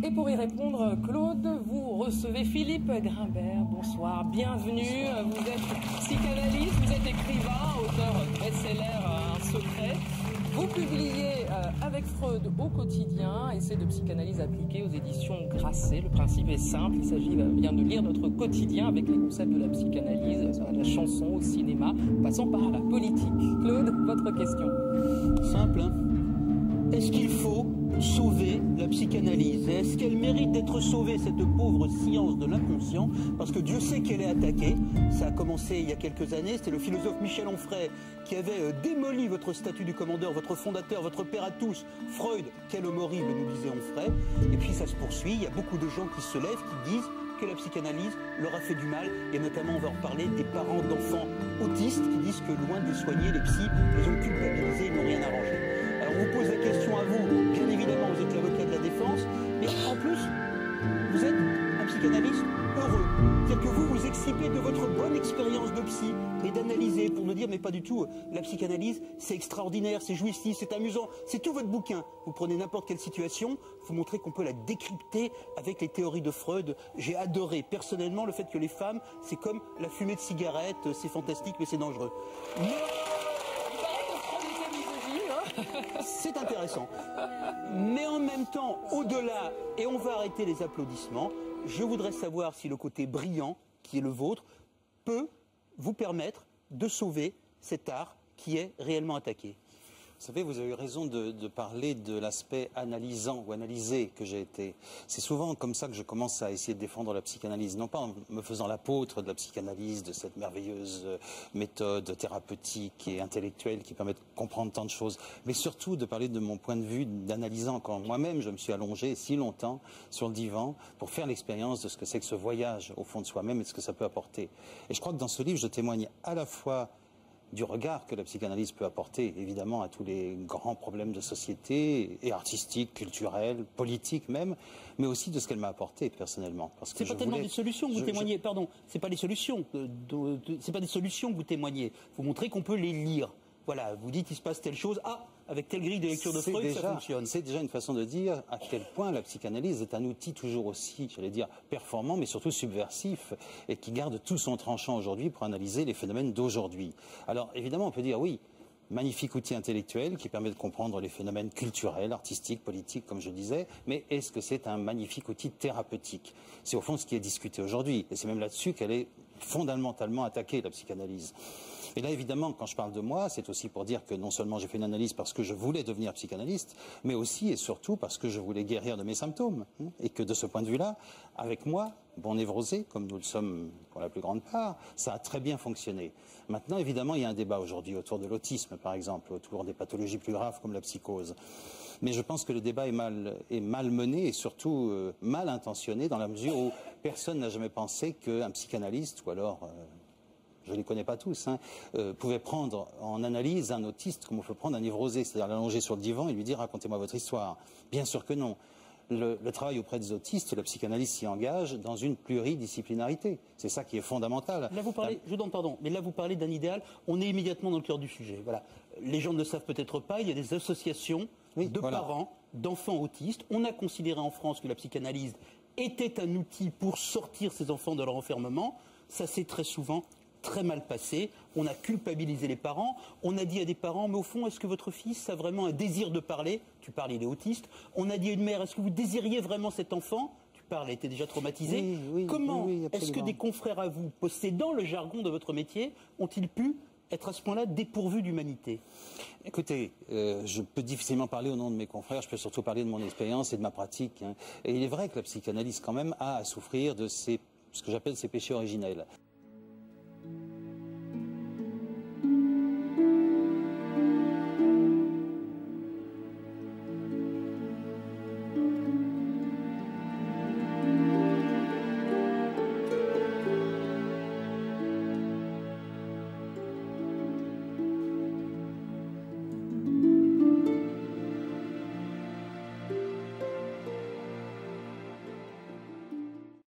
Et pour y répondre, Claude, vous recevez Philippe Grimbert. Bonsoir, bienvenue. Bonsoir. Vous êtes psychanalyste, vous êtes écrivain, auteur best-seller Un secret. Vous publiez avec Freud au quotidien, essai de psychanalyse appliquée aux éditions Grasset. Le principe est simple, il s'agit bien de lire notre quotidien avec les concepts de la psychanalyse, ça va de la chanson au cinéma, passant par la politique. Claude, votre question. Simple, hein? Est-ce qu'il faut sauver la psychanalyse? Est-ce qu'elle mérite d'être sauvée, cette pauvre science de l'inconscient? Parce que Dieu sait qu'elle est attaquée. Ça a commencé il y a quelques années. C'était le philosophe Michel Onfray qui avait démoli votre statut du commandeur, votre fondateur, votre père à tous. Freud, quel homme horrible, nous disait Onfray. Et puis ça se poursuit. Il y a beaucoup de gens qui se lèvent, qui disent que la psychanalyse leur a fait du mal. Et notamment, on va en reparler, des parents d'enfants autistes qui disent que loin de les soigner, les psys les ont culpabilisés, ils n'ont rien arrangé. Alors on vous pose la question à vous, bien évidemment vous êtes l'avocat de la défense, mais en plus, vous êtes un psychanalyste heureux. C'est-à-dire que vous vous excipez de votre bonne expérience de psy et d'analyser pour nous dire, mais pas du tout, la psychanalyse c'est extraordinaire, c'est jouissif, c'est amusant, c'est tout votre bouquin. Vous prenez n'importe quelle situation, vous montrez qu'on peut la décrypter avec les théories de Freud. J'ai adoré personnellement le fait que les femmes, c'est comme la fumée de cigarette, c'est fantastique mais c'est dangereux. C'est intéressant. Mais en même temps, au-delà, et on va arrêter les applaudissements, je voudrais savoir si le côté brillant, qui est le vôtre, peut vous permettre de sauver cet art qui est réellement attaqué. Vous savez, vous avez eu raison de parler de l'aspect analysant ou analysé que j'ai été. C'est souvent comme ça que je commence à essayer de défendre la psychanalyse. Non pas en me faisant l'apôtre de la psychanalyse, de cette merveilleuse méthode thérapeutique et intellectuelle qui permet de comprendre tant de choses, mais surtout de parler de mon point de vue d'analysant. Quand moi-même, je me suis allongé si longtemps sur le divan pour faire l'expérience de ce que c'est que ce voyage au fond de soi-même et de ce que ça peut apporter. Et je crois que dans ce livre, je témoigne à la fois du regard que la psychanalyse peut apporter, évidemment, à tous les grands problèmes de société, et artistiques, culturels, politiques même, mais aussi de ce qu'elle m'a apporté personnellement. C'est pas tellement des solutions que vous témoignez, pardon, c'est pas des solutions, c'est pas des solutions que vous témoignez, vous montrez qu'on peut les lire. Voilà, vous dites il se passe telle chose, ah, avec telle grille de lecture de Freud, ça fonctionne. C'est déjà une façon de dire à quel point la psychanalyse est un outil toujours aussi, j'allais dire, performant, mais surtout subversif, et qui garde tout son tranchant aujourd'hui pour analyser les phénomènes d'aujourd'hui. Alors, évidemment, on peut dire, oui, magnifique outil intellectuel qui permet de comprendre les phénomènes culturels, artistiques, politiques, comme je disais, mais est-ce que c'est un magnifique outil thérapeutique? C'est au fond ce qui est discuté aujourd'hui, et c'est même là-dessus qu'elle est fondamentalement attaquée, la psychanalyse. Et là, évidemment, quand je parle de moi, c'est aussi pour dire que non seulement j'ai fait une analyse parce que je voulais devenir psychanalyste, mais aussi et surtout parce que je voulais guérir de mes symptômes. Et que de ce point de vue-là, avec moi, bon névrosé, comme nous le sommes pour la plus grande part, ça a très bien fonctionné. Maintenant, évidemment, il y a un débat aujourd'hui autour de l'autisme, par exemple, autour des pathologies plus graves comme la psychose. Mais je pense que le débat est mal mené et surtout mal intentionné dans la mesure où personne n'a jamais pensé qu'un psychanalyste ou alors... je ne les connais pas tous, pouvait prendre en analyse un autiste comme on peut prendre un névrosé, c'est-à-dire l'allonger sur le divan et lui dire « racontez-moi votre histoire ». Bien sûr que non. Le travail auprès des autistes, la psychanalyse s'y engage dans une pluridisciplinarité. C'est ça qui est fondamental. Là, vous parlez, je vous demande pardon, mais là, vous parlez d'un idéal, on est immédiatement dans le cœur du sujet. Voilà. Les gens ne le savent peut-être pas, il y a des associations de parents, d'enfants autistes. On a considéré en France que la psychanalyse était un outil pour sortir ces enfants de leur enfermement. Ça s'est très souvent très mal passé, on a culpabilisé les parents, on a dit à des parents, mais au fond, est-ce que votre fils a vraiment un désir de parler? Tu parles, il est autiste. On a dit à une mère, est-ce que vous désiriez vraiment cet enfant? Tu parles, elle était déjà traumatisée. Comment est-ce que des confrères à vous, possédant le jargon de votre métier, ont-ils pu être à ce point-là dépourvus d'humanité? Écoutez, je peux difficilement parler au nom de mes confrères, je peux surtout parler de mon expérience et de ma pratique. Et il est vrai que la psychanalyse, quand même, a à souffrir de ce que j'appelle ces péchés originels.